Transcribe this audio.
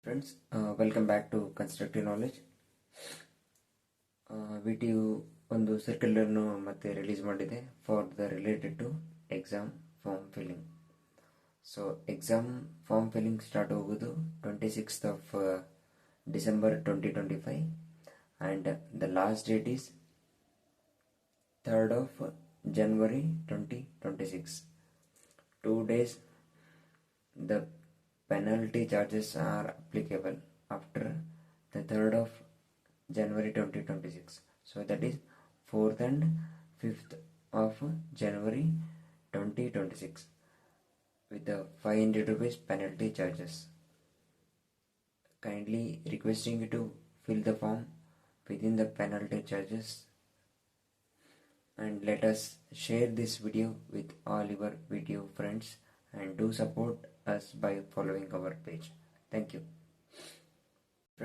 Friends, welcome back to constructive knowledge. V T U ಒಂದು ಸರ್ಕ್ಯುಲರ್ನು ಮತ್ತೆ ರಿಲೀಸ್ ಮಾಡಿದೆ for the related to exam form filling. So exam form filling start ಹೋಗೋದು 26th of December 2025 and the last date is 3rd of January 2026. 2 days the penalty charges are applicable after the 3rd of January 2026. So that is 4th and 5th of January 2026 with the 500 rupees penalty charges. Kindly requesting you to fill the form within the penalty charges, and let us share this video with all your video friends, and do support us by following our page. Thank you.